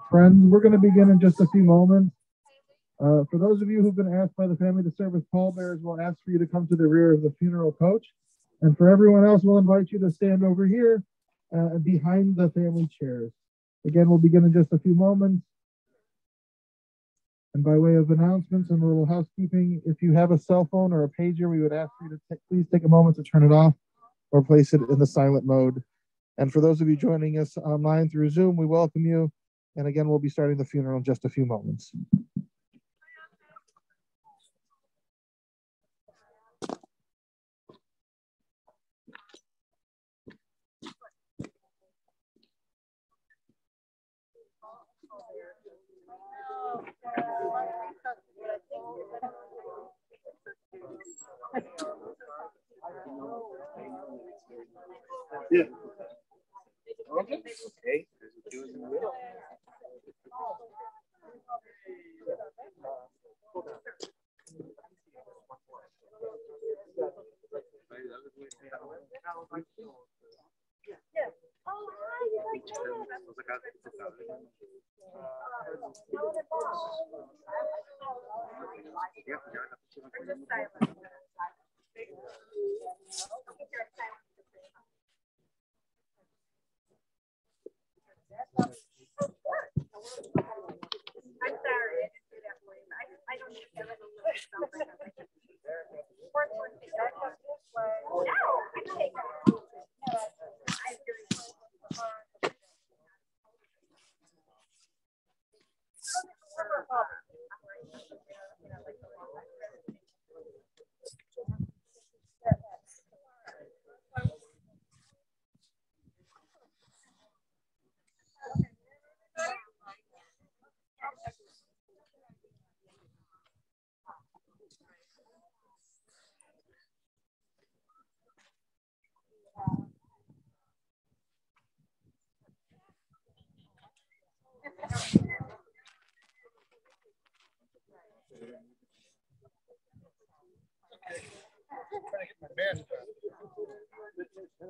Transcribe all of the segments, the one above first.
Friends, we're going to begin in just a few moments. For those of you who've been asked by the family to serve as pallbearers, we'll ask for you to come to the rear of the funeral coach. And for everyone else, we'll invite you to stand over here behind the family chairs. Again, we'll begin in just a few moments. And by way of announcements and a little housekeeping, if you have a cell phone or a pager, we would ask you to please take a moment to turn it off or place it in the silent mode. And for those of you joining us online through Zoom, we welcome you. And again, we'll be starting the funeral in just a few moments. Yeah. Okay. I'm sorry, I didn't do that for you. I don't need to.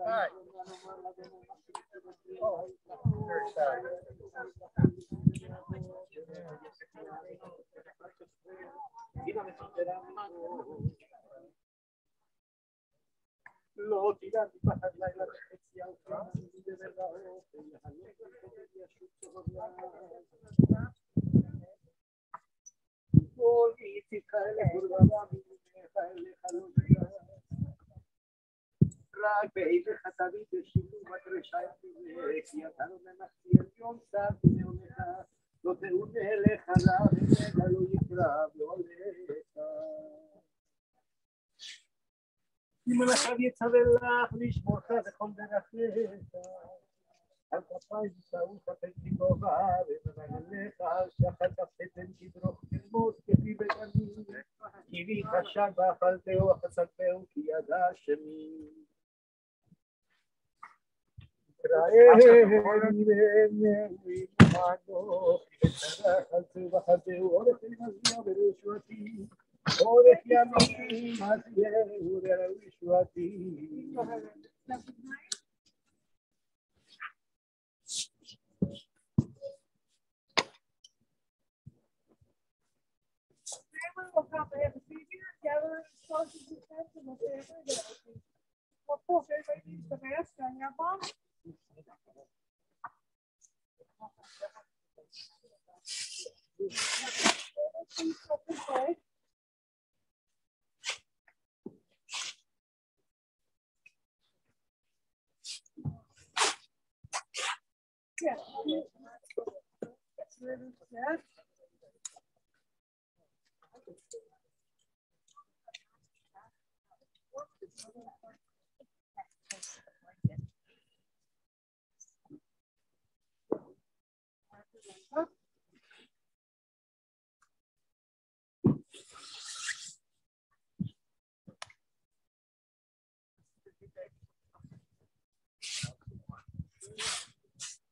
Hi. Oh, very sorry.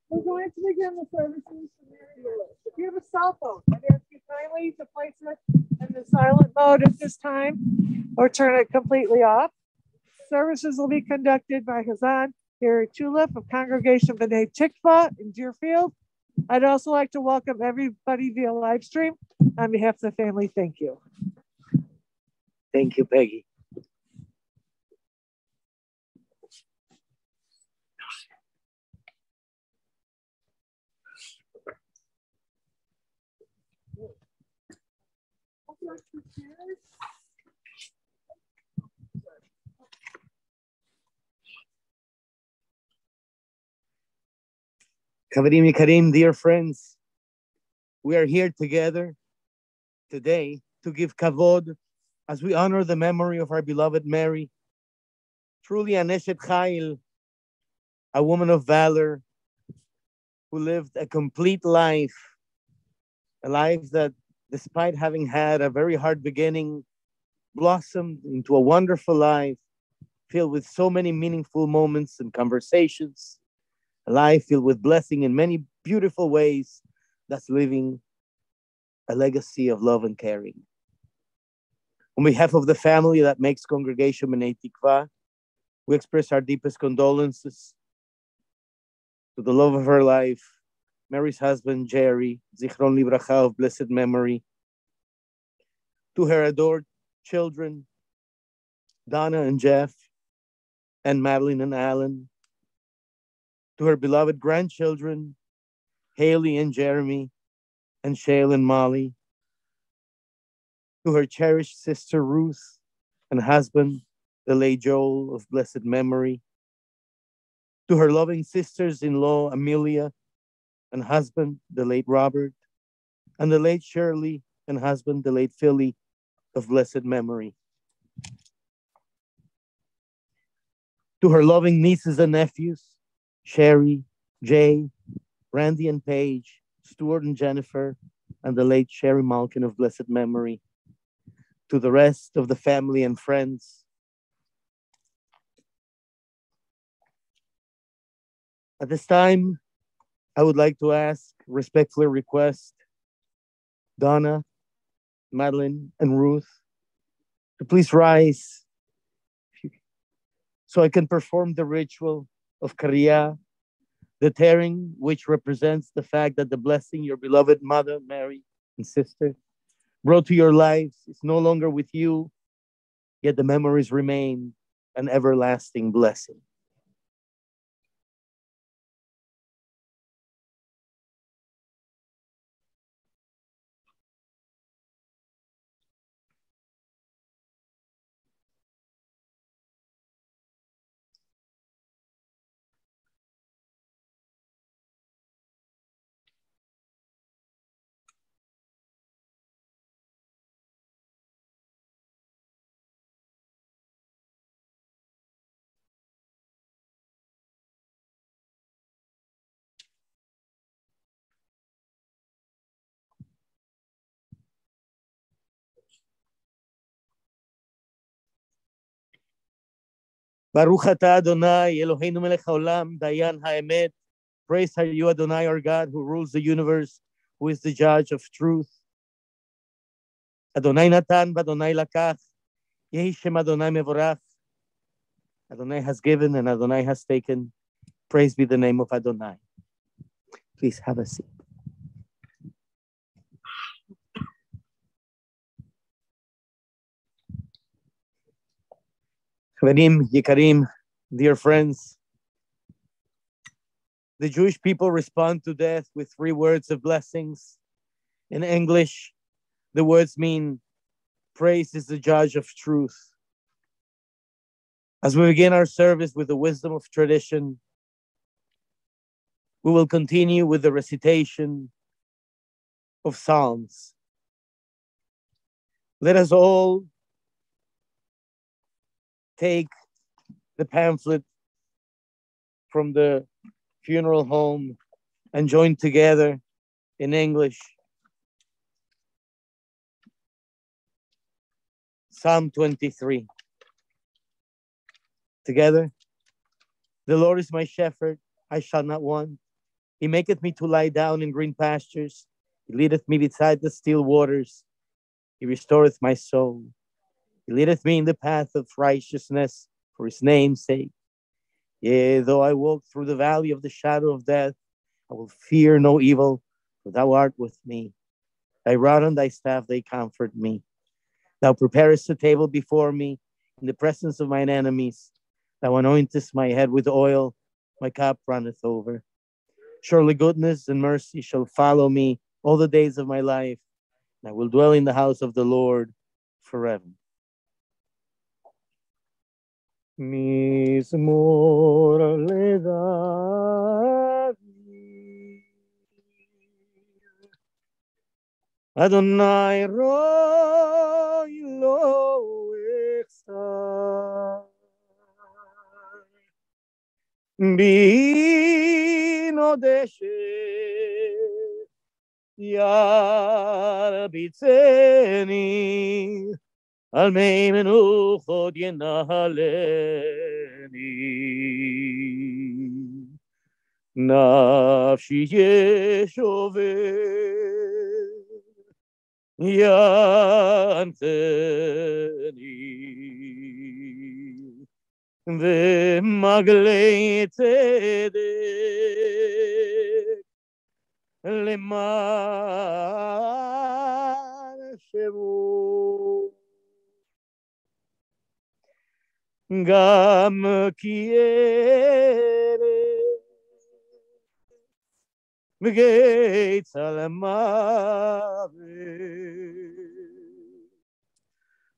We're going to begin the services. If you have a cell phone, I'd ask you kindly to place it in the silent mode at this time or turn it completely off. Services will be conducted by Hazan Gary Tulip of Congregation B'nai Tikva in Deerfield. I'd also like to welcome everybody via live stream. On behalf of the family, thank you. Thank you, Peggy. Kavadim Yikarim, dear friends, we are here together today to give kavod as we honor the memory of our beloved Mary, truly an Eshet Chayil, a woman of valor who lived a complete life, a life that, despite having had a very hard beginning, blossomed into a wonderful life filled with so many meaningful moments and conversations, a life filled with blessing in many beautiful ways that's living a legacy of love and caring. On behalf of the family that makes Congregation B'nai Tikva, we express our deepest condolences to the love of her life, Mary's husband, Jerry, Zichron Libracha of blessed memory, to her adored children, Donna and Jeff, and Madeline and Alan, to her beloved grandchildren, Haley and Jeremy, and Shale and Molly, to her cherished sister Ruth and husband, the late Joel of blessed memory, to her loving sisters-in-law, Amelia, and husband, the late Robert, and the late Shirley and husband, the late Philly of blessed memory. To her loving nieces and nephews, Sherry, Jay, Randy and Paige, Stuart and Jennifer, and the late Sherry Malkin of blessed memory. To the rest of the family and friends. At this time, I would like to respectfully request Donna, Madeline, and Ruth to please rise so I can perform the ritual of Kriya, the tearing which represents the fact that the blessing your beloved mother, Mary, and sister brought to your lives is no longer with you, yet the memories remain an everlasting blessing. Baruch atah Adonai, Eloheinu melech haolam, Dayan ha'emet. Praise are you, Adonai, our God, who rules the universe, who is the judge of truth. Adonai natan, v'Adonai lakach. Yehi shem Adonai mevorach. Adonai has given and Adonai has taken. Praise be the name of Adonai. Please have a seat. Chavadim, Yikarim, dear friends, the Jewish people respond to death with 3 words of blessings. In English, the words mean, praise is the judge of truth. As we begin our service with the wisdom of tradition, we will continue with the recitation of Psalms. Let us all take the pamphlet from the funeral home and join together in English. Psalm 23. Together. The Lord is my shepherd, I shall not want. He maketh me to lie down in green pastures. He leadeth me beside the still waters. He restoreth my soul. He leadeth me in the path of righteousness for his name's sake. Yea, though I walk through the valley of the shadow of death, I will fear no evil, for thou art with me. Thy rod and thy staff, they comfort me. Thou preparest a table before me in the presence of mine enemies. Thou anointest my head with oil, my cup runneth over. Surely goodness and mercy shall follow me all the days of my life, and I will dwell in the house of the Lord forever. Mizmor leDavid. Adonai roi lo echsar. Bino deshet yarbitzeni. Al mei menuchot yenahaleni. Nafshi yeshover yanteni. V'maglei tzedek leman shemu. Gam ki v'geitz al mavet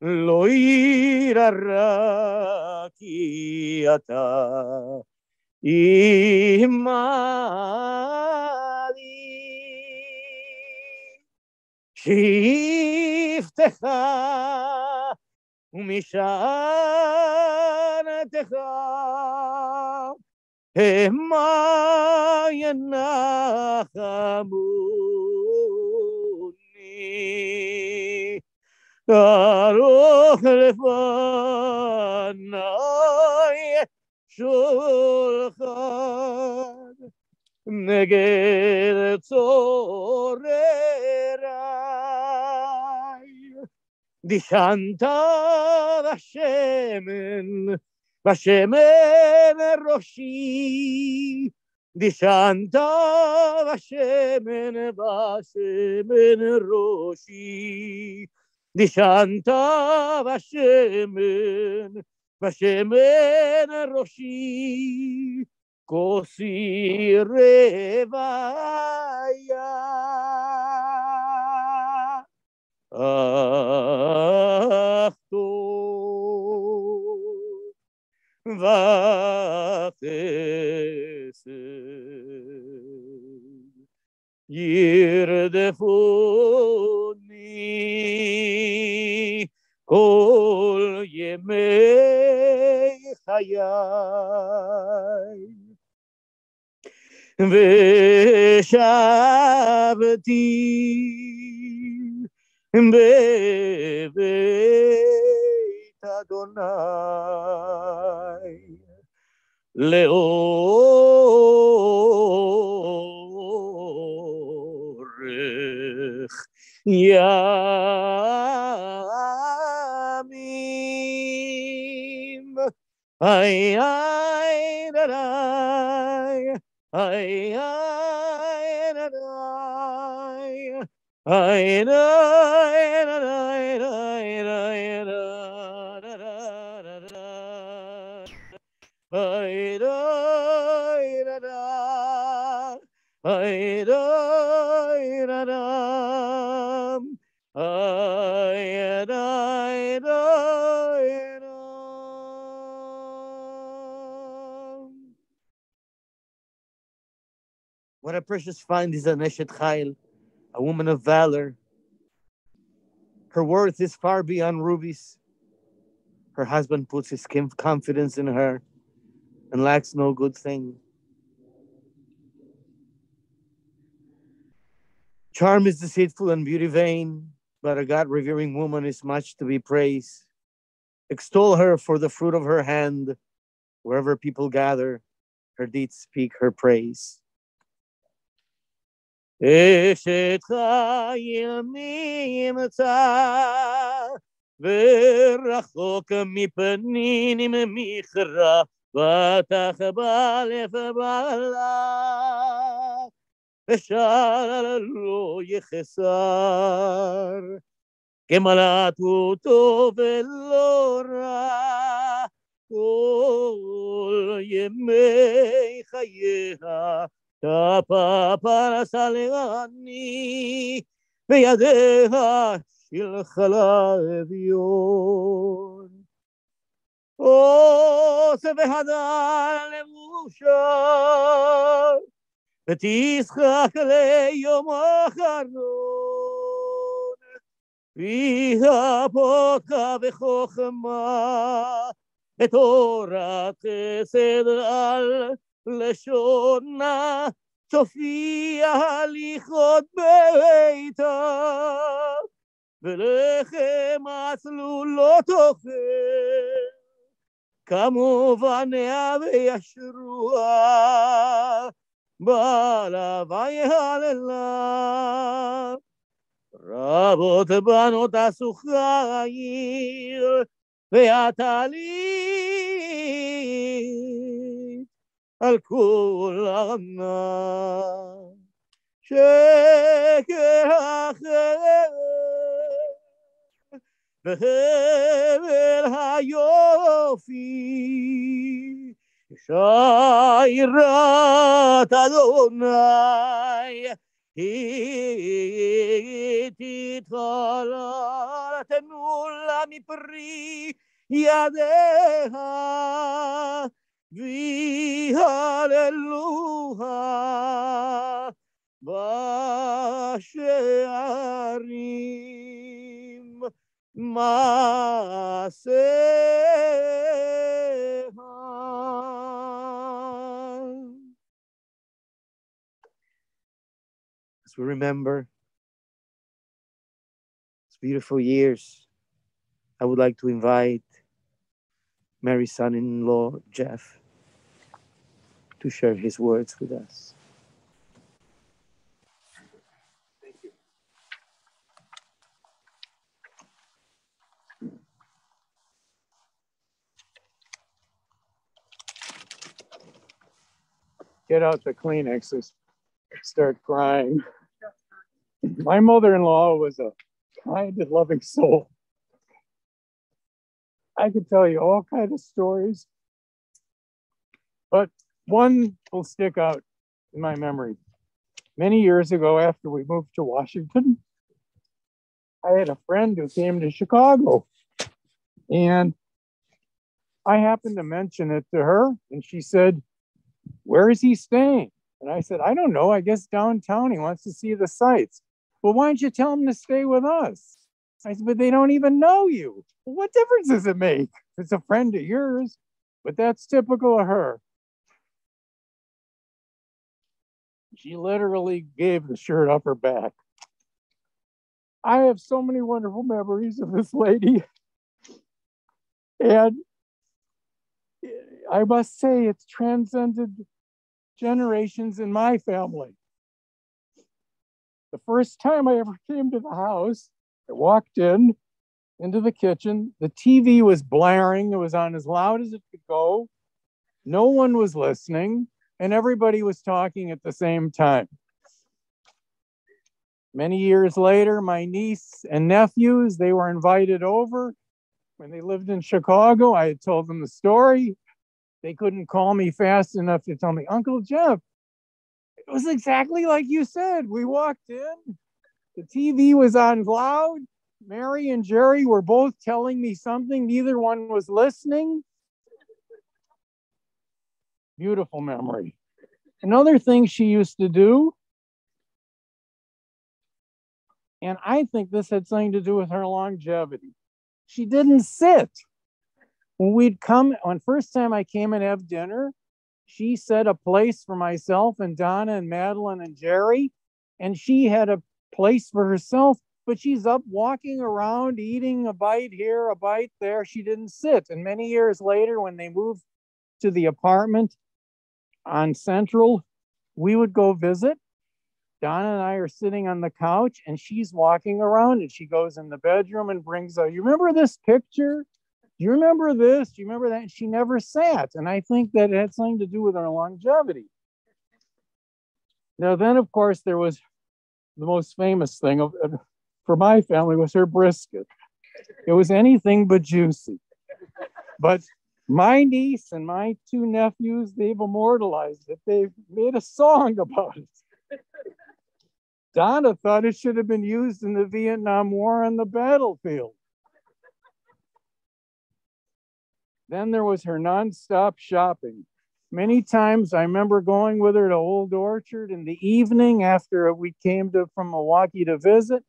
lo yirara ki ata imali shiftecha umishantecha hema yanachamuni. Aruch lefanai shulchan neged tzorerai. Dishanta Vashemen roshi. Dishanta Vashemen roshi. Dishanta Vashemen roshi. Kosi revaya. Achto v'chesed yirdefuni kol yemei chayai. V'shavti bebeit Adonai leorech yamim. Ay, ay, da, da, ay, ay, da, da. I What a precious find is an Eshet Chayil, a woman of valor. Her worth is far beyond rubies. Her husband puts his confidence in her and lacks no good thing. Charm is deceitful and beauty vain, but a God-revering woman is much to be praised. Extol her for the fruit of her hand. Wherever people gather, her deeds speak her praise. Eshet Chayil nimtza ורחוק מפנים מכרה בטח באלף בעלה, ושאר לא יחסר, כמלאת הוא טוב ולא רע, כל ימי חייה, שפה פרסה לעני, בידיה שלחה אביון. עושה והדר למושר, ותשחק ליום אחרון, פיה פותחה בחוכמה, בתורת חסד על לשונה, תופיע הליכות ביתה, ולחם הצלול לא תאכל, כמובניה וישרועה, בעלה ויהללה. רבות בנות עשו חיל, והטלית על כל ענה, שקר אחר והבל היופי, שירת אדוני היא תתחלל, תנולה מפרי ידיה, ויהללוה בשערים מעשיה. As we remember these beautiful years, I would like to invite Mary's son-in-law, Jeff, to share his words with us. Thank you. Get out the Kleenexes, start crying. My mother-in-law was a kind and loving soul. I could tell you all kinds of stories, but one will stick out in my memory. Many years ago, after we moved to Washington, I had a friend who came to Chicago, and I happened to mention it to her, and she said, "Where is he staying?" And I said, "I don't know, I guess downtown, he wants to see the sights." "Well, why don't you tell him to stay with us?" I said, "But they don't even know you." "Well, what difference does it make? It's a friend of yours." But that's typical of her. She literally gave the shirt off her back. I have so many wonderful memories of this lady. And I must say, it's transcended generations in my family. The first time I ever came to the house, I walked into the kitchen. The TV was blaring. It was on as loud as it could go. No one was listening, and everybody was talking at the same time. Many years later, my niece and nephews, they were invited over. When they lived in Chicago, I had told them the story. They couldn't call me fast enough to tell me, "Uncle Jeff, it was exactly like you said." We walked in, the TV was on loud. Mary and Jerry were both telling me something. Neither one was listening. Beautiful memory. Another thing she used to do, and I think this had something to do with her longevity, she didn't sit. When first time I came and have dinner, she set a place for myself and Donna and Madeline and Jerry, and she had a place for herself, but she's up walking around, eating a bite here, a bite there. She didn't sit. And many years later, when they moved to the apartment on Central, we would go visit. Donna and I are sitting on the couch, and she's walking around, and she goes in the bedroom and brings you remember this picture? do you remember this? Do you remember that? She never sat. And I think that it had something to do with her longevity. Now, then, of course, there was the most famous thing for my family was her brisket. It was anything but juicy. But my niece and my two nephews, they've immortalized it. They've made a song about it. Donna thought it should have been used in the Vietnam War on the battlefield. Then there was her nonstop shopping. Many times I remember going with her to Old Orchard in the evening after we came from Milwaukee to visit.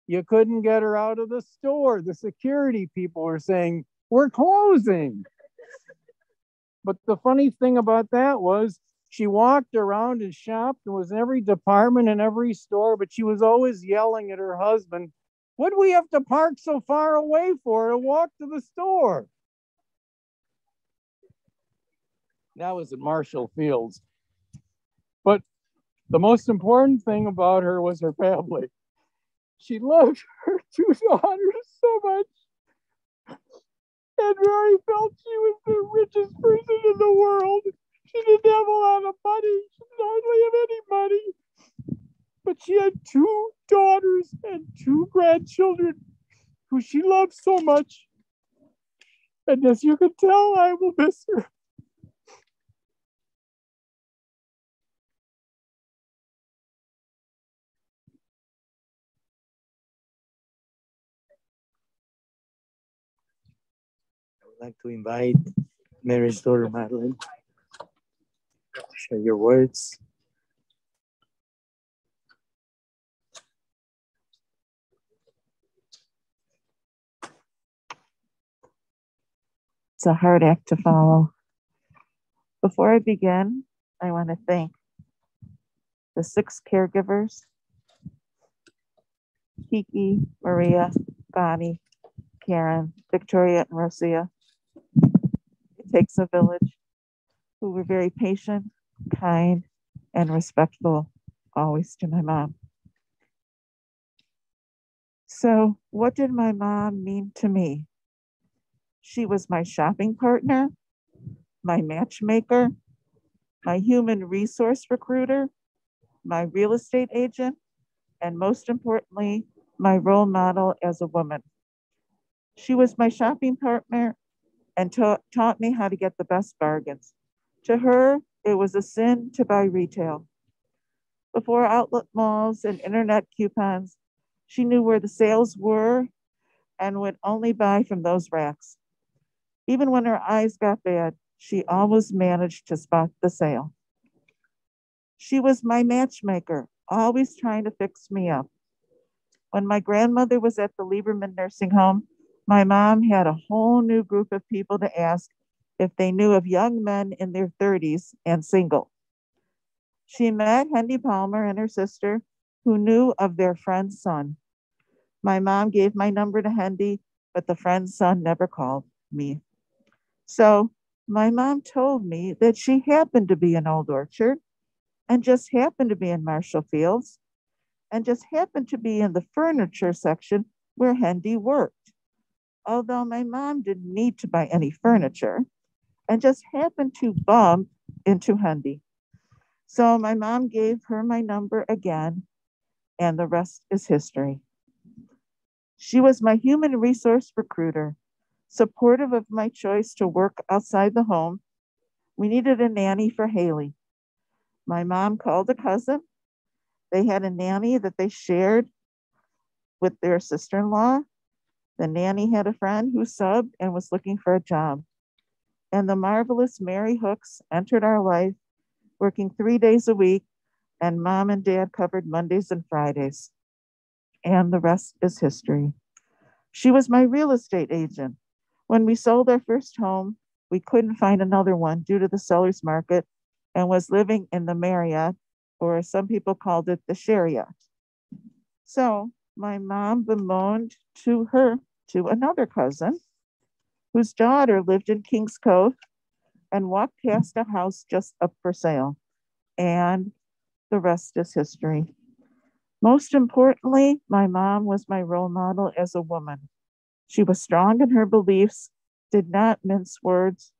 You couldn't get her out of the store. The security people were saying, "We're closing." But the funny thing about that was she walked around and shopped and was in every department in every store, but she was always yelling at her husband, "What do we have to park so far away for to walk to the store?" That was at Marshall Fields. But the most important thing about her was her family. She loved her two daughters so much. And Mary felt she was the richest person in the world. She didn't have a lot of money. She didn't hardly have any money. But she had two daughters and two grandchildren who she loved so much. And as you can tell, I will miss her. I'd like to invite Mary's daughter, Madeline, to share your words. It's a hard act to follow. Before I begin, I want to thank the 6 caregivers, Kiki, Maria, Bonnie, Karen, Victoria, and Rosia. It takes a village, who were very patient, kind, and respectful, always to my mom. So, what did my mom mean to me? She was my shopping partner, my matchmaker, my human resource recruiter, my real estate agent, and most importantly, my role model as a woman. She was my shopping partner and taught me how to get the best bargains. To her, it was a sin to buy retail. Before outlet malls and internet coupons, she knew where the sales were and would only buy from those racks. Even when her eyes got bad, she always managed to spot the sale. She was my matchmaker, always trying to fix me up. When my grandmother was at the Lieberman nursing home, my mom had a whole new group of people to ask if they knew of young men in their 30s and single. She met Hendy Palmer and her sister, who knew of their friend's son. My mom gave my number to Hendy, but the friend's son never called me. So my mom told me that she happened to be in Old Orchard and just happened to be in Marshall Fields and just happened to be in the furniture section where Hendy worked. Although my mom didn't need to buy any furniture and just happened to bump into Hendy. So my mom gave her my number again, and the rest is history. She was my human resource recruiter, supportive of my choice to work outside the home. We needed a nanny for Haley. My mom called a cousin. They had a nanny that they shared with their sister-in-law. The nanny had a friend who subbed and was looking for a job. And the marvelous Mary Hooks entered our life, working 3 days a week, and mom and dad covered Mondays and Fridays. And the rest is history. She was my real estate agent. When we sold our first home, we couldn't find another one due to the seller's market and was living in the Marriott, or as some people called it, the Shariat. So my mom bemoaned to another cousin whose daughter lived in Kings Cove and walked past a house just up for sale. And the rest is history. Most importantly, my mom was my role model as a woman. She was strong in her beliefs did not mince words,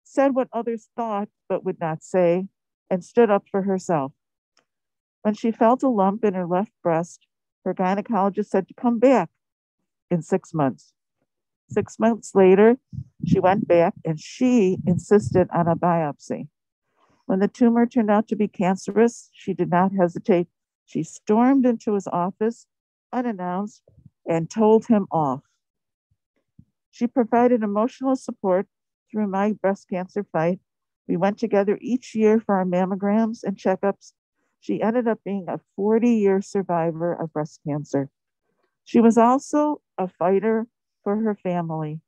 said what others thought but would not say, and stood up for herself. When she felt a lump in her left breast, her gynecologist said to come back in 6 months. 6 months later, she went back and she insisted on a biopsy. When the tumor turned out to be cancerous, she did not hesitate. She stormed into his office unannounced and told him off. She provided emotional support through my breast cancer fight. We went together each year for our mammograms and checkups. She ended up being a 40-year survivor of breast cancer. She was also a fighter for her family.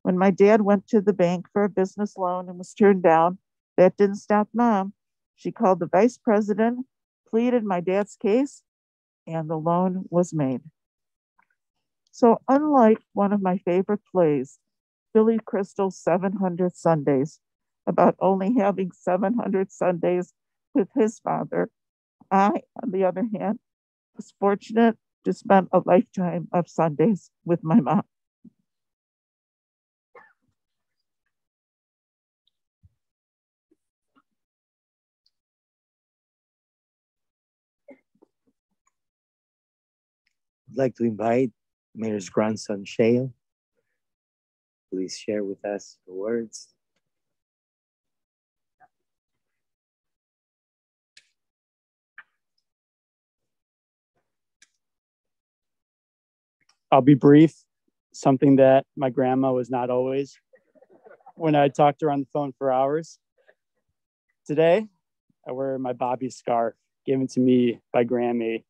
When my dad went to the bank for a business loan and was turned down, that didn't stop Mom. She called the vice president, pleaded my dad's case, and the loan was made. So unlike one of my favorite plays, Billy Crystal's 700 Sundays, about only having 700 Sundays with his father, I, on the other hand, was fortunate to spend a lifetime of Sundays with my mom. I'd like to invite Mayor's grandson, Shale. Please share with us the words. I'll be brief. Something that my grandma was not always when I talked to her on the phone for hours. Today, I wear my Bobby scarf given to me by Grammy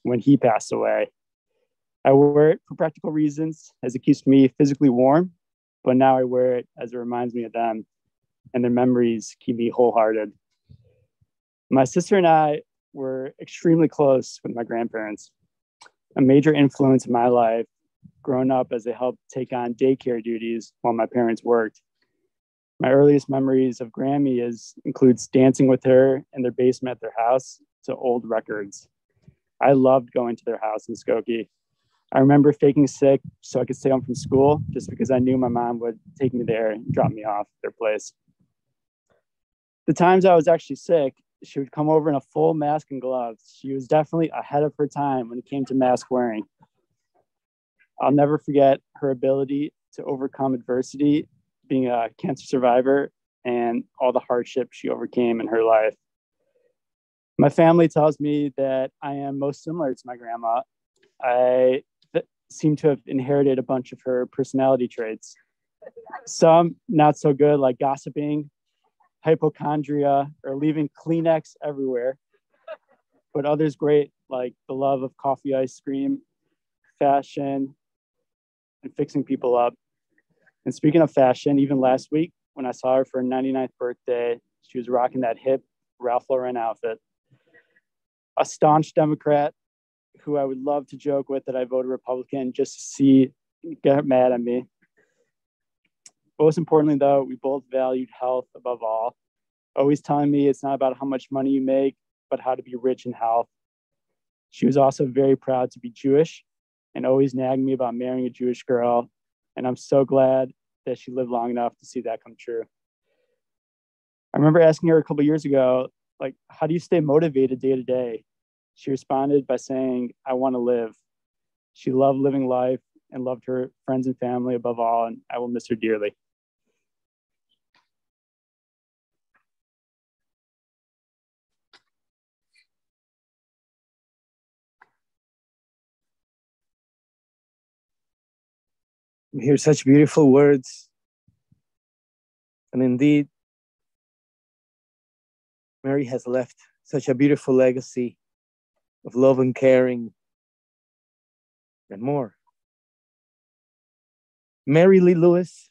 when he passed away. I wear it for practical reasons as it keeps me physically warm, but now I wear it as it reminds me of them, and their memories keep me wholehearted. My sister and I were extremely close with my grandparents. A major influence in my life growing up as they helped take on daycare duties while my parents worked. My earliest memories of Grammy includes dancing with her in their basement at their house to old records. I loved going to their house in Skokie. I remember faking sick so I could stay home from school just because I knew my mom would take me there and drop me off at their place. The times I was actually sick, she would come over in a full mask and gloves. She was definitely ahead of her time when it came to mask wearing. I'll never forget her ability to overcome adversity, being a cancer survivor, and all the hardship she overcame in her life. My family tells me that I am most similar to my grandma. I seem to have inherited a bunch of her personality traits. Some not so good, like gossiping, hypochondria, or leaving Kleenex everywhere. But others great, like the love of coffee ice cream, fashion, and fixing people up. And speaking of fashion, even last week when I saw her for her 99th birthday, she was rocking that hip Ralph Lauren outfit. A staunch Democrat who I would love to joke with that I voted Republican just to see get mad at me. Most importantly, though, we both valued health above all, always telling me it's not about how much money you make, but how to be rich in health. She was also very proud to be Jewish and always nagged me about marrying a Jewish girl. And I'm so glad that she lived long enough to see that come true. I remember asking her a couple of years ago, like, how do you stay motivated day to day? She responded by saying, I want to live. She loved living life and loved her friends and family above all, and I will miss her dearly. We hear such beautiful words. And indeed, Mary has left such a beautiful legacy of love and caring and more. Mary Lee Lewis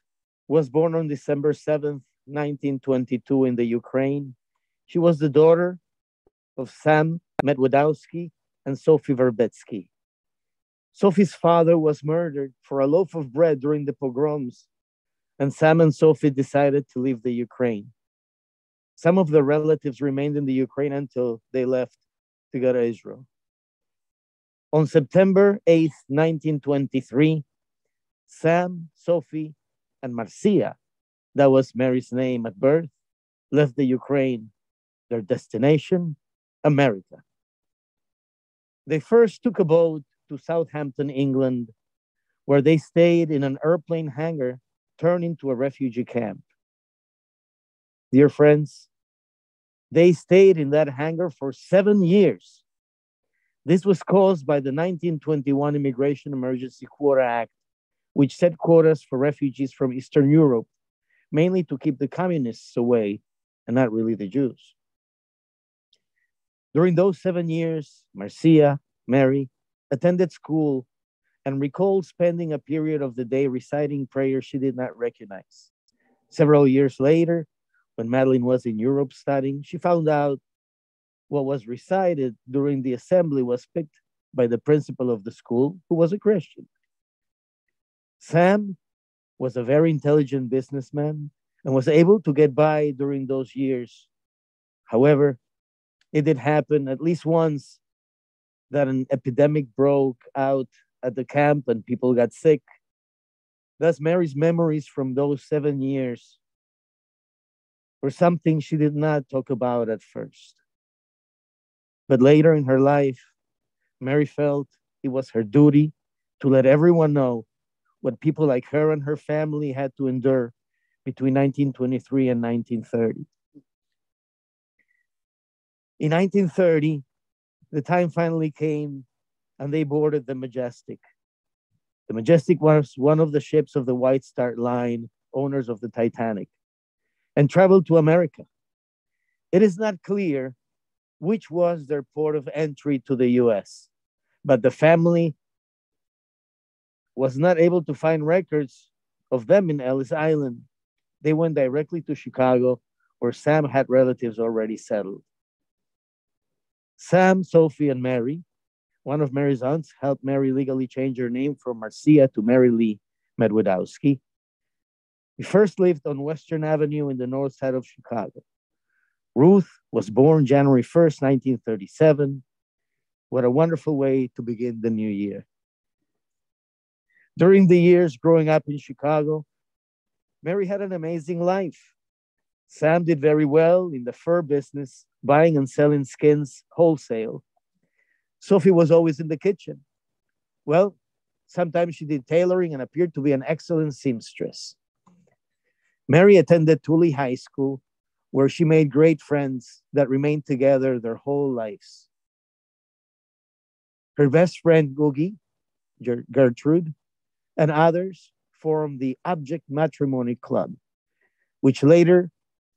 was born on December 7th, 1922 in the Ukraine. She was the daughter of Sam Medwedowski and Sophie Verbetsky. Sophie's father was murdered for a loaf of bread during the pogroms, and Sam and Sophie decided to leave the Ukraine. Some of the relatives remained in the Ukraine until they left to go to Israel. On September 8th, 1923, Sam, Sophie, and Marcia, that was Mary's name at birth, left the Ukraine, their destination, America. They first took a boat to Southampton, England, where they stayed in an airplane hangar turned into a refugee camp. Dear friends, they stayed in that hangar for 7 years. This was caused by the 1921 Immigration Emergency Quota Act, which set quotas for refugees from Eastern Europe, mainly to keep the communists away and not really the Jews. During those 7 years, Marcia, Mary, attended school and recalled spending a period of the day reciting prayers she did not recognize. Several years later, when Madeline was in Europe studying, she found out what was recited during the assembly was picked by the principal of the school, who was a Christian. Sam was a very intelligent businessman and was able to get by during those years. However, it did happen at least once that an epidemic broke out at the camp and people got sick. Thus, Mary's memories from those 7 years were something she did not talk about at first. But later in her life, Mary felt it was her duty to let everyone know what people like her and her family had to endure between 1923 and 1930. In 1930, the time finally came and they boarded the Majestic. The Majestic was one of the ships of the White Star Line, owners of the Titanic, and traveled to America. It is not clear which was their port of entry to the US, but the family was not able to find records of them in Ellis Island. They went directly to Chicago, where Sam had relatives already settled. Sam, Sophie, and Mary, one of Mary's aunts, helped Mary legally change her name from Marcia to Mary Lee Medwidowski. We first lived on Western Avenue in the north side of Chicago. Ruth was born January 1st, 1937. What a wonderful way to begin the new year. During the years growing up in Chicago, Mary had an amazing life. Sam did very well in the fur business, buying and selling skins wholesale. Sophie was always in the kitchen. Well, sometimes she did tailoring and appeared to be an excellent seamstress. Mary attended Tully High School, where she made great friends that remained together their whole lives. Her best friend, Googie, Gertrude, and others formed the Object Matrimony Club, which later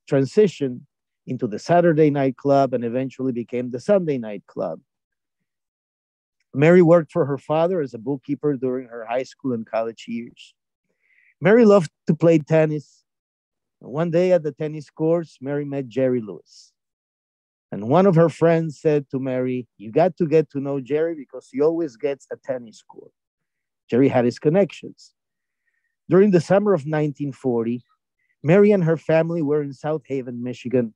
transitioned into the Saturday Night Club and eventually became the Sunday Night Club. Mary worked for her father as a bookkeeper during her high school and college years. Mary loved to play tennis. One day at the tennis courts, Mary met Jerry Lewis. And one of her friends said to Mary, "You got to get to know Jerry because he always gets a tennis court." Jerry had his connections. During the summer of 1940, Mary and her family were in South Haven, Michigan.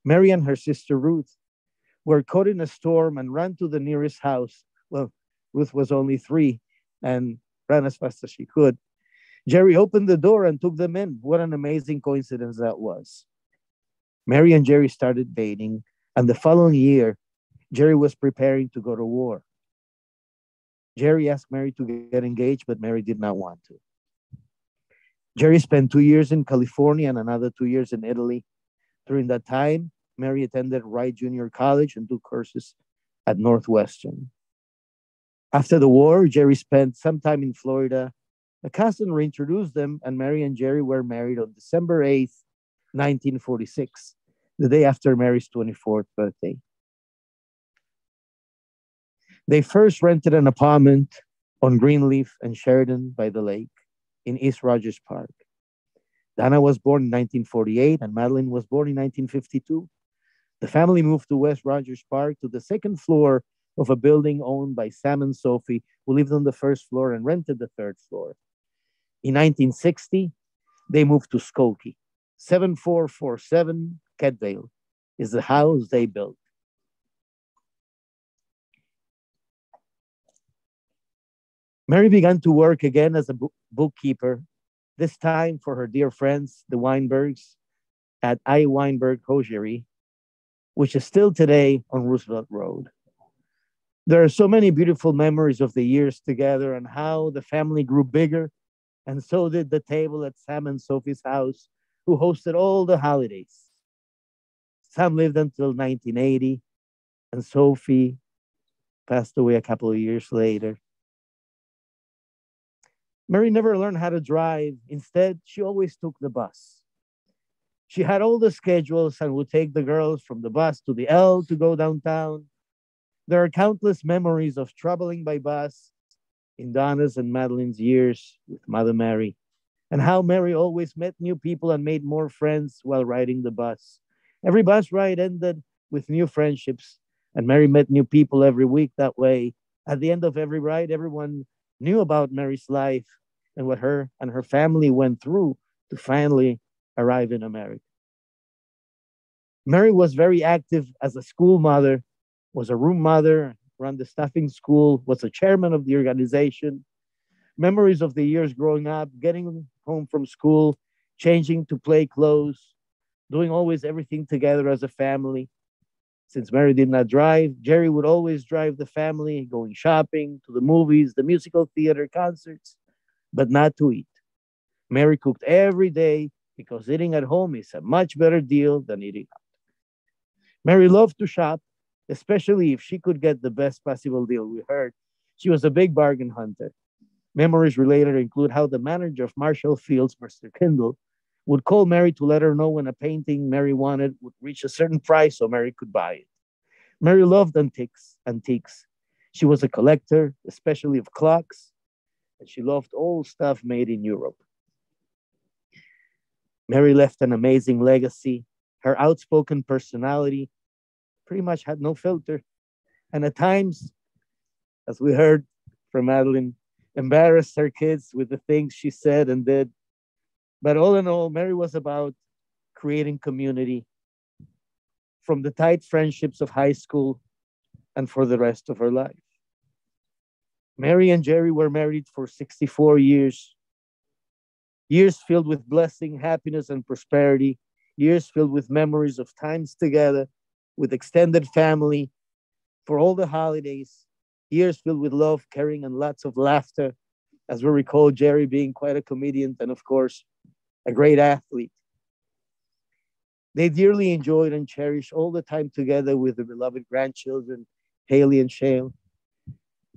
Mary and her sister Ruth were caught in a storm and ran to the nearest house. Well, Ruth was only 3 and ran as fast as she could. Jerry opened the door and took them in. What an amazing coincidence that was. Mary and Jerry started dating, and the following year, Jerry was preparing to go to war. Jerry asked Mary to get engaged, but Mary did not want to. Jerry spent 2 years in California and another 2 years in Italy. During that time, Mary attended Wright Junior College and took courses at Northwestern. After the war, Jerry spent some time in Florida. A cousin reintroduced them, and Mary and Jerry were married on December 8th, 1946, the day after Mary's 24th birthday. They first rented an apartment on Greenleaf and Sheridan by the lake in East Rogers Park. Donna was born in 1948 and Madeline was born in 1952. The family moved to West Rogers Park to the second floor of a building owned by Sam and Sophie, who lived on the first floor and rented the third floor. In 1960, they moved to Skokie. 7447 Kedvale is the house they built. Mary began to work again as a bookkeeper this time for her dear friends, the Weinbergs, at I. Weinberg Hosiery, which is still today on Roosevelt Road. There are so many beautiful memories of the years together and how the family grew bigger, and so did the table at Sam and Sophie's house, who hosted all the holidays. Sam lived until 1980, and Sophie passed away a couple of years later. Mary never learned how to drive. Instead, she always took the bus. She had all the schedules and would take the girls from the bus to the L to go downtown. There are countless memories of traveling by bus in Donna's and Madeline's years with Mother Mary, and how Mary always met new people and made more friends while riding the bus. Every bus ride ended with new friendships, and Mary met new people every week that way. At the end of every ride, everyone knew about Mary's life and what her and her family went through to finally arrive in America. Mary was very active as a school mother, was a room mother, ran the staffing school, was a chairman of the organization. Memories of the years growing up, getting home from school, changing to play clothes, doing always everything together as a family. Since Mary did not drive, Jerry would always drive the family, going shopping, to the movies, the musical theater, concerts, but not to eat. Mary cooked every day because eating at home is a much better deal than eating out. Mary loved to shop, especially if she could get the best possible deal. We heard she was a big bargain hunter. Memories related include how the manager of Marshall Fields, Mr. Kindle, would call Mary to let her know when a painting Mary wanted would reach a certain price so Mary could buy it. Mary loved antiques. She was a collector, especially of clocks, and she loved old stuff made in Europe. Mary left an amazing legacy. Her outspoken personality pretty much had no filter, and at times, as we heard from Madeline, embarrassed her kids with the things she said and did. But all in all, Mary was about creating community from the tight friendships of high school and for the rest of her life. Mary and Jerry were married for 64 years, years filled with blessing, happiness, and prosperity, years filled with memories of times together with extended family for all the holidays, years filled with love, caring, and lots of laughter, as we recall Jerry being quite a comedian and, of course, a great athlete. They dearly enjoyed and cherished all the time together with their beloved grandchildren, Haley and Shale.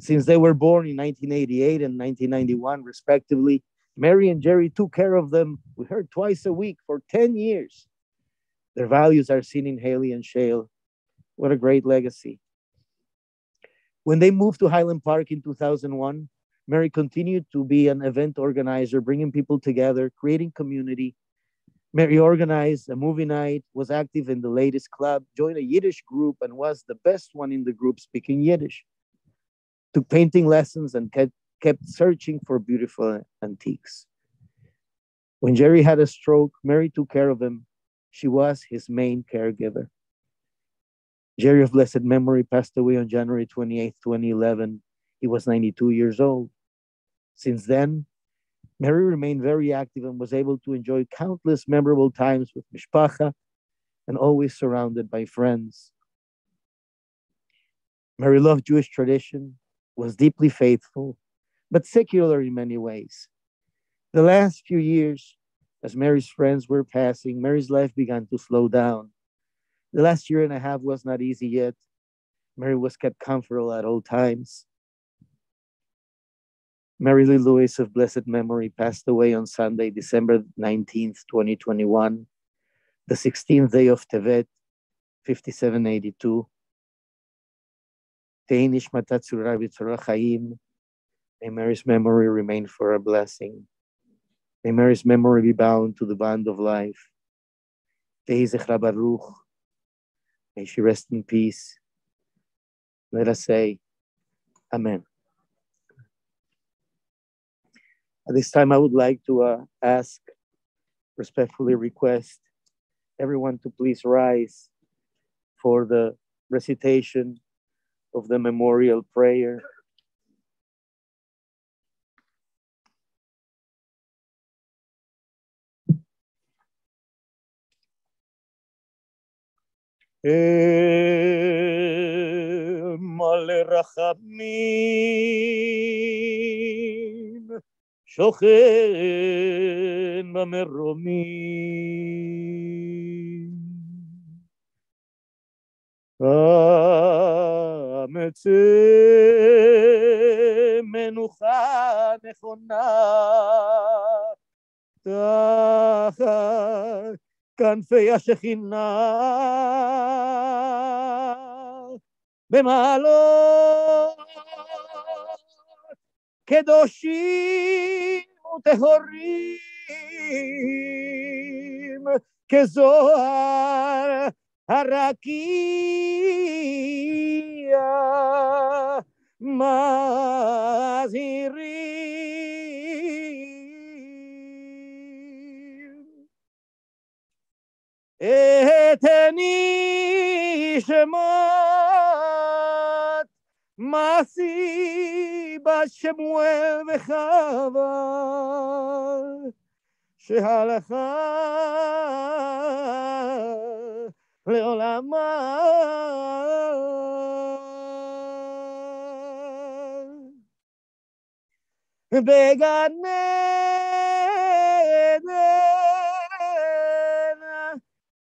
Since they were born in 1988 and 1991, respectively, Mary and Jerry took care of them, we heard, twice a week for 10 years. Their values are seen in Haley and Shale. What a great legacy. When they moved to Highland Park in 2001, Mary continued to be an event organizer, bringing people together, creating community. Mary organized a movie night, was active in the latest club, joined a Yiddish group, and was the best one in the group speaking Yiddish. Took painting lessons and kept searching for beautiful antiques. When Jerry had a stroke, Mary took care of him. She was his main caregiver. Jerry of blessed memory passed away on January 28, 2011. He was 92 years old. Since then, Mary remained very active and was able to enjoy countless memorable times with Mishpacha and always surrounded by friends. Mary loved Jewish tradition, was deeply faithful, but secular in many ways. The last few years, as Mary's friends were passing, Mary's life began to slow down. The last year and a half was not easy yet. Mary was kept comfortable at all times. Mary Lee Lewis of blessed memory passed away on Sunday, December 19th, 2021, the 16th day of Tevet, 5782. Tehi nishmata tzurah b'tzorah chaim. May Mary's memory remain for a blessing. May Mary's memory be bound to the bond of life. Tehi zechra baruch. May she rest in peace. Let us say, Amen. At this time, I would like to respectfully request everyone to please rise for the recitation of the memorial prayer. מלא רחמים, שוכן במרומים. אמצא מנוחה נכונה תחת כנפי השכינה, במעלות קדושים וטהורים, כזוהר הרקיע מזהירים. את נשמת מעשי בת שמואל וחווה, שהלכה לעולמה, בגן עדן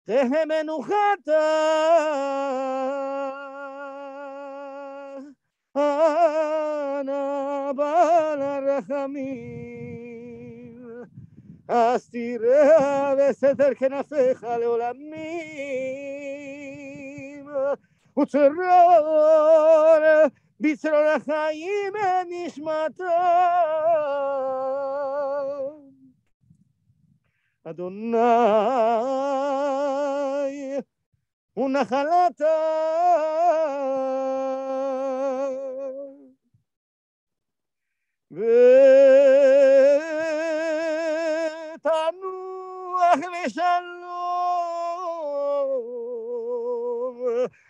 תהא מנוחתה, אנא בעל הרחמים, אסתיריה בסתר כנפיך לעולמים, וצרור בצרור החיים את נשמתה. אדוני הוא נחלתה, ותנוח לשלום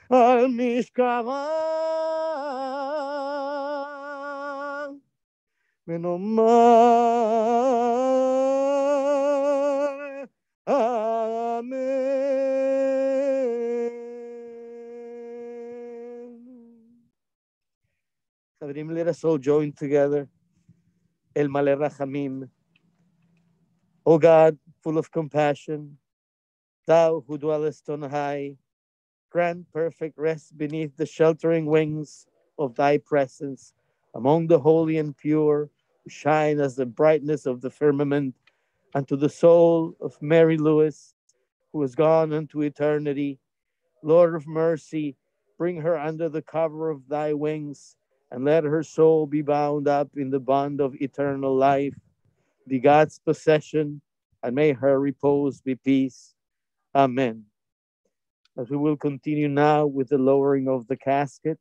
על משכבה, ונאמר אמן. חברים, let us all join together. El Maleh Rachamim. O God, full of compassion, thou who dwellest on high, grant perfect rest beneath the sheltering wings of thy presence among the holy and pure, who shine as the brightness of the firmament, and to the soul of Mary Lewis, who has gone unto eternity. Lord of mercy, bring her under the cover of thy wings, and let her soul be bound up in the bond of eternal life, be God's possession, and may her repose be peace. Amen. As we will continue now with the lowering of the casket.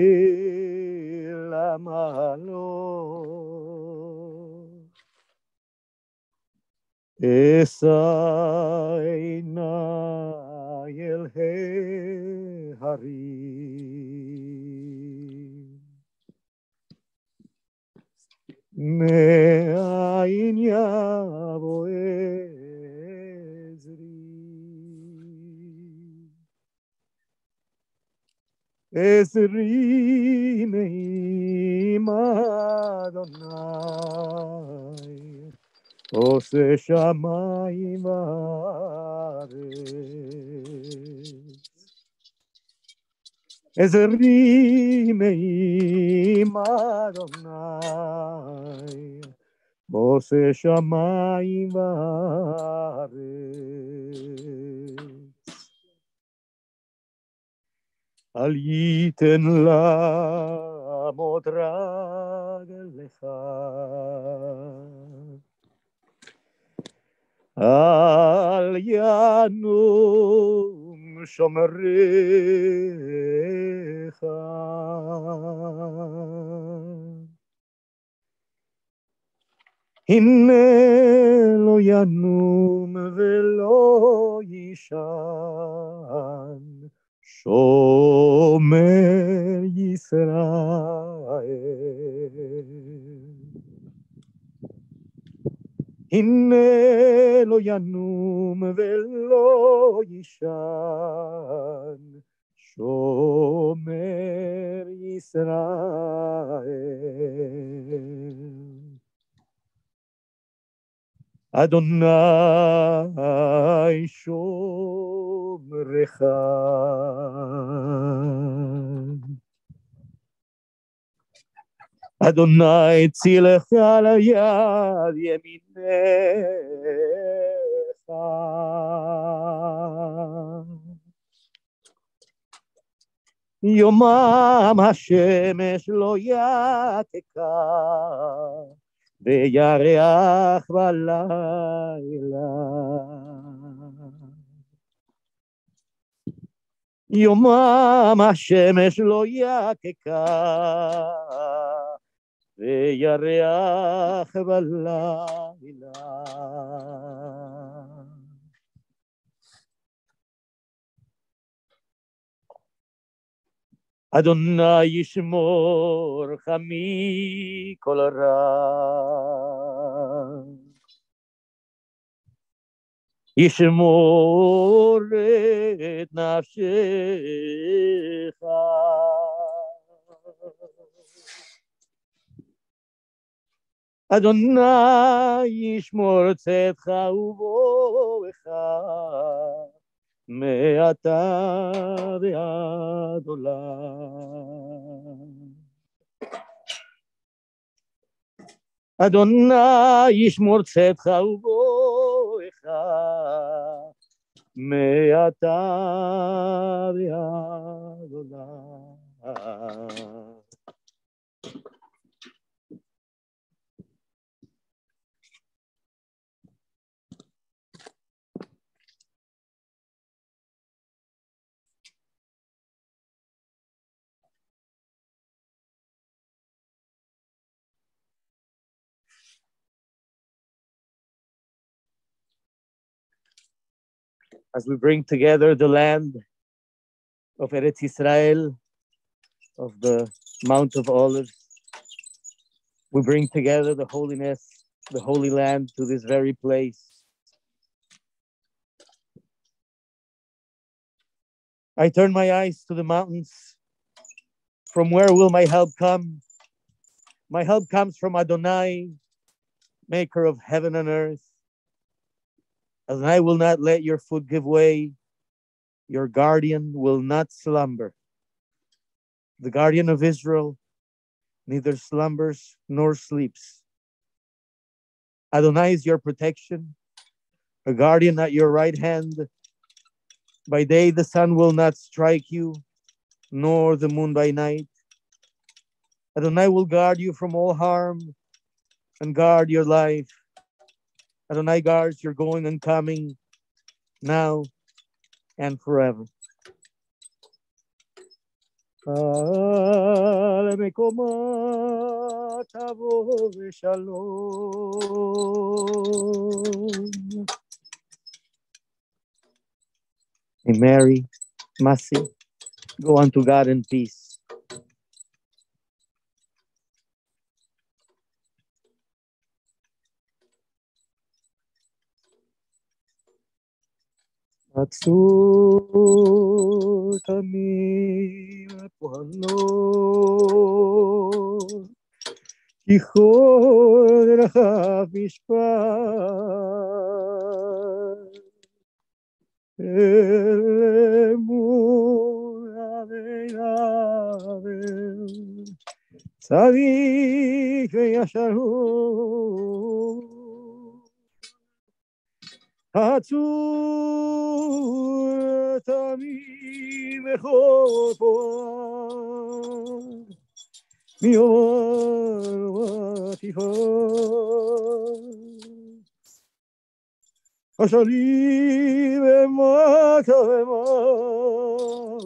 Shila malo esaina el harim me'ain yavo Ezri me'im Adonai, ose shamayim va'aretz. Ezri me'im Adonai, ose shamayim va'aretz. Al yiten la'amod raglecha, al yanum shomerecha, hinne lo yanum velo yishan, Shom שומר ישראל. הנה לא ינום ולא יישן, שומר ישראל. אדוני שומרך, אדוני צילך על יד ימינך, יומם השמש לא יתקע, וירח בלילה. יומם השמש לא יתקע, וירח בלילה. אדוני ישמורך מכל רע, ישמור את נפשך. אדוני ישמור צאתך ובואך, מעתה ועד עולם. אדוני ישמור צאתך ובואך, מעתה ועד עולם. As we bring together the land of Eretz Israel, of the Mount of Olives, we bring together the holiness, the Holy Land to this very place. I turn my eyes to the mountains. From where will my help come? My help comes from Adonai, maker of heaven and earth. Adonai will not let your foot give way. Your guardian will not slumber. The guardian of Israel neither slumbers nor sleeps. Adonai is your protection, a guardian at your right hand. By day the sun will not strike you, nor the moon by night. Adonai will guard you from all harm and guard your life. Adonai guards your going and coming, now and forever. May Mary, Masi, go unto God in peace. עצור תמיד פועלו, כי כל דרכיו משפט, אל אמונה וירא, צדיק וישר הוא. עצור תמיד בכל פועל, מיומר ותפאר, השנים ומטה ומעלה,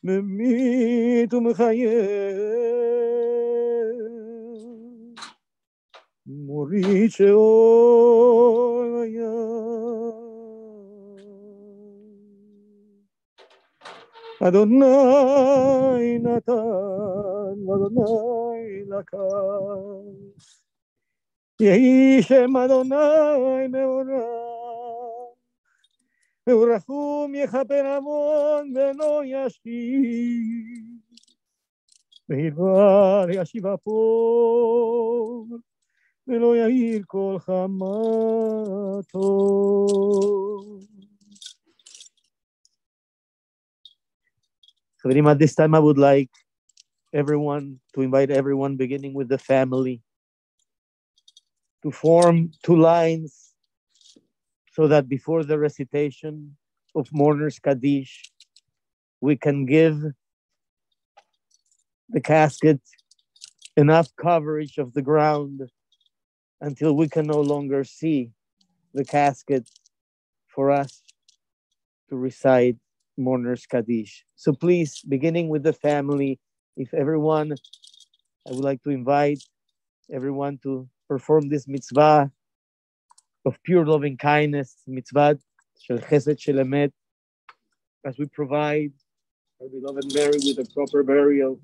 ממית ומחייב, מוריד שאול וים. Adonai natan, Adonai lakan. Yehi Shem Adonai meoram, meorachum yechaper amon velo yashki. Meidvar yashiva por, velo yair kol chamato. Chaverim, at this time I would like to invite everyone, beginning with the family, to form two lines so that before the recitation of Mourner's Kaddish, we can give the casket enough coverage of the ground until we can no longer see the casket for us to recite Mourner's Kaddish. So please, beginning with the family, I would like to invite everyone to perform this mitzvah of pure loving kindness, mitzvah shel chesed shel emet, as we provide our beloved Mary with a proper burial.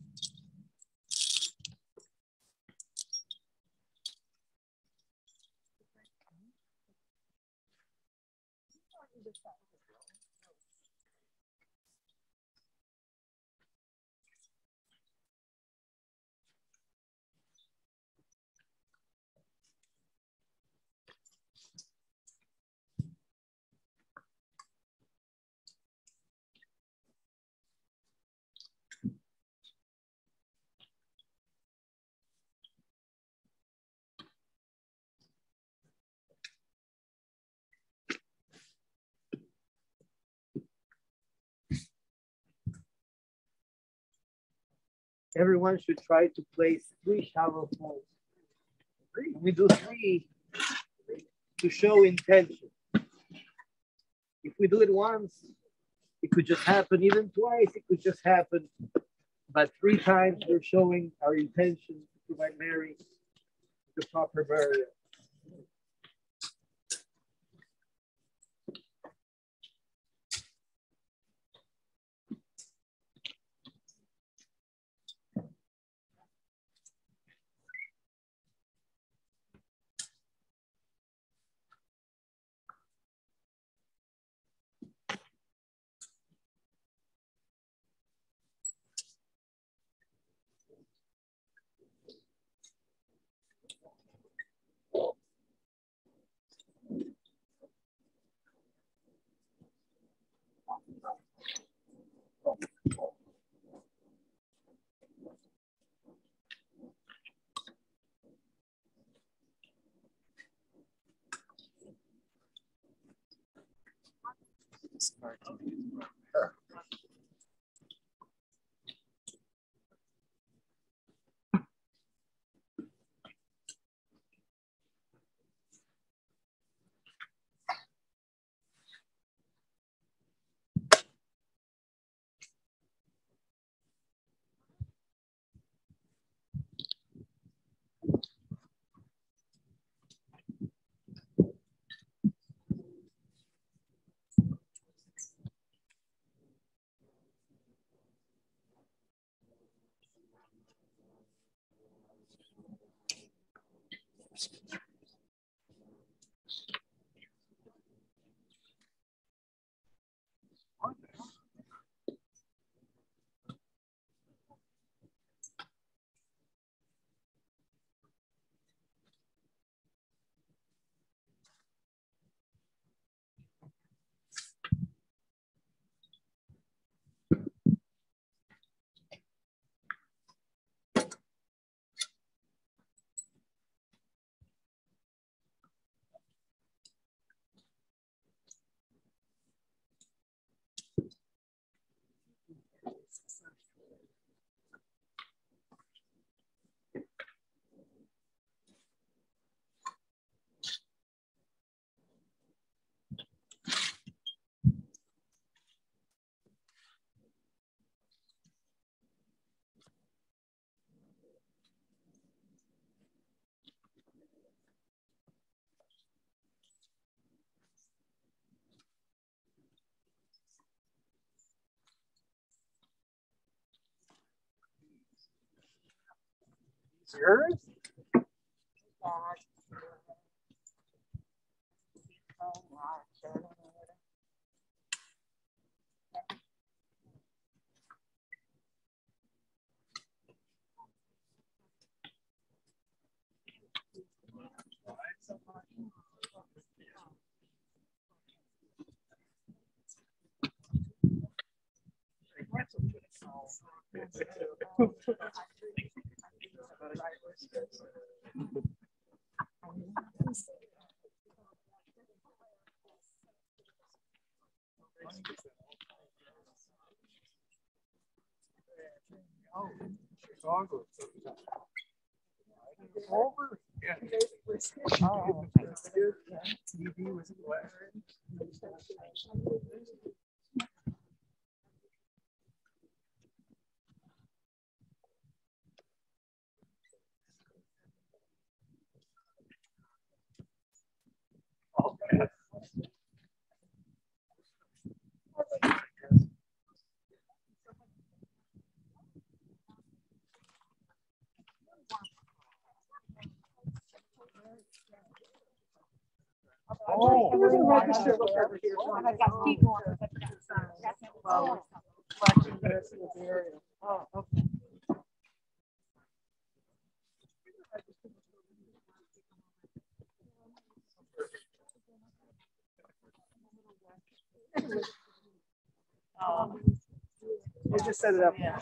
Everyone should try to place 3 shower balls. We do 3 to show intention. If we do it once, it could just happen. Even twice, it could just happen. But 3 times, we're showing our intention to provide Mary the proper burial. Yours? Chicago. Over? Yeah. Oh, TV was blaring. You just set it up. Yeah.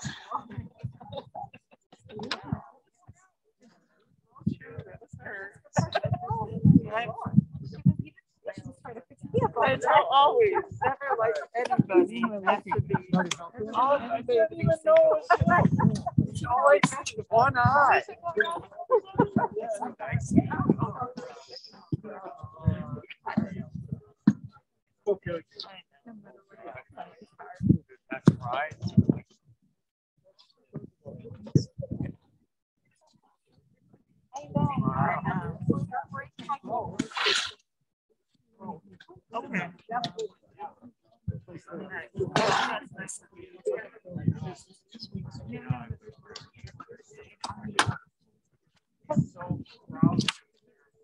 It's always never like anybody has to be. All my baby knows. She always has one eye. Okay. That's right. Okay.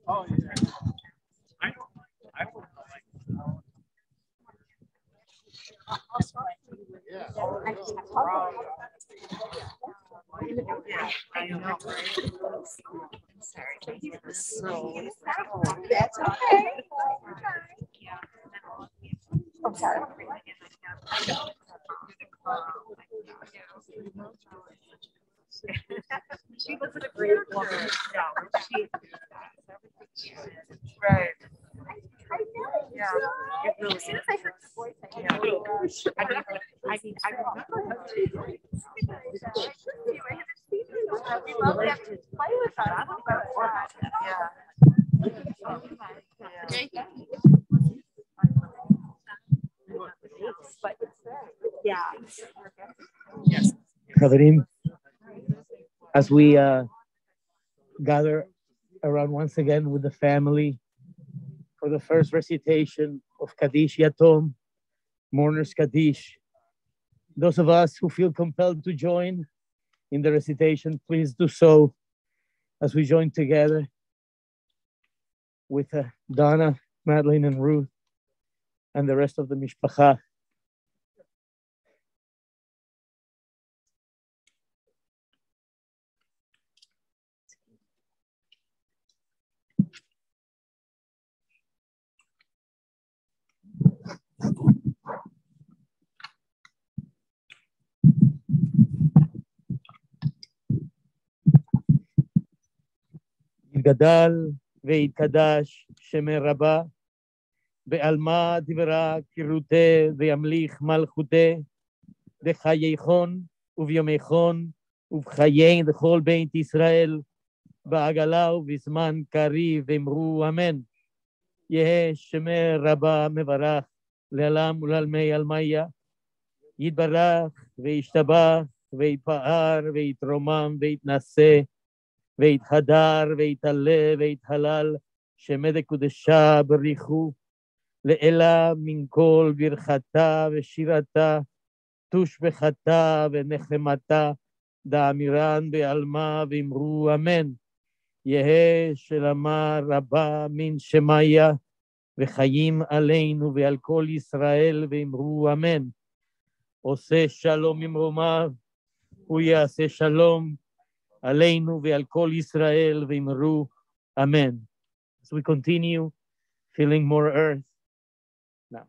Oh yeah. I don't like. Yeah. Yeah, I know, right? Sorry. That's okay. I'm sorry. She was a great woman. Right. Yeah. It really as soon as I heard the voice, I knew. I remember her. We love them to play with us. Yeah. Yes. Chaverim, as we gather around once again with the family for the first recitation of Kaddish Yatom, Mourner's Kaddish. Those of us who feel compelled to join in the recitation, please do so as we join together with Donna, Madeline, and Ruth, and the rest of the Mishpacha. יתגדל ויתקדש שמי רבה, בעלמא דברה כרותי וימליך מלכותי, בחייכון וביומייכון ובחיי דכל בית ישראל, בעגלה ובזמן קריב אמרו אמן. יהא שמי רבה מברך לעלם ולעלמי עלמיה, יתברך וישתבח ויתפאר ויתרומם ויתנשא, ויתהדר ויתעלה ויתהלל, שמי דקודשה בריחו, לעילה מן כל ברכתה ושירתה, תושבחתה ונחמתה, דאמירן בעלמא ואמרו אמן. יהא שלמה רבה מן שמיה, וחיים עלינו ועל כל ישראל ואמרו אמן. עושה שלום ממרומיו, הוא יעשה שלום עלינו ועל כל ישראל ואמרו amen. So we continue feeling more earth now.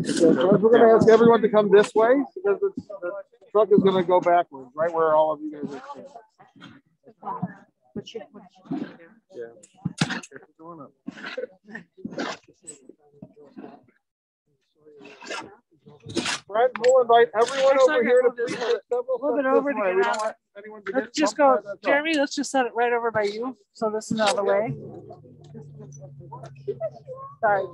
So we're going to ask everyone to come this way because the truck is going to go backwards, right where all of you guys are sitting. Yeah. Friends, we'll invite everyone over here to please take several steps over this way. We don't want anyone to Let's get just bumped go, by the truck. Jeremy, let's just set it right over by you. So this is out of the way. Sorry.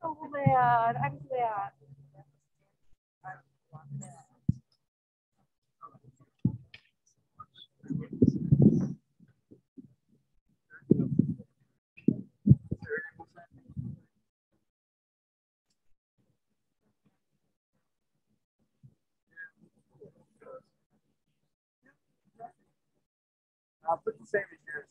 So glad. I'm glad. I'll put the same in here.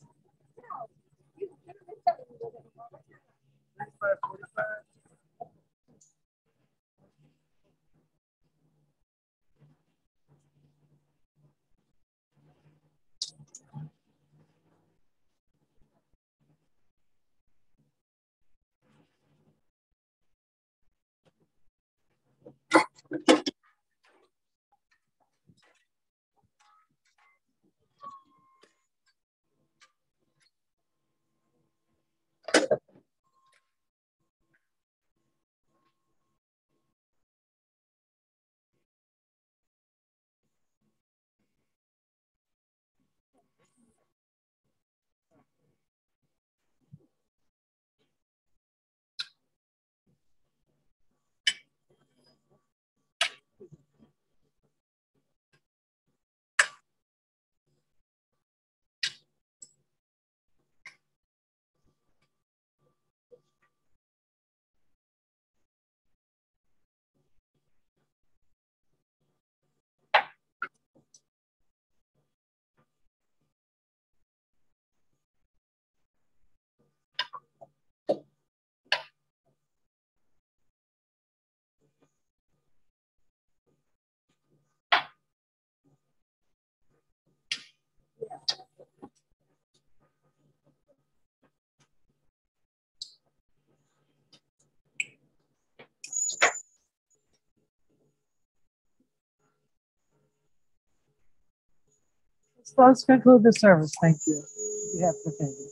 Let's conclude the service. Thank you. We have to thank you.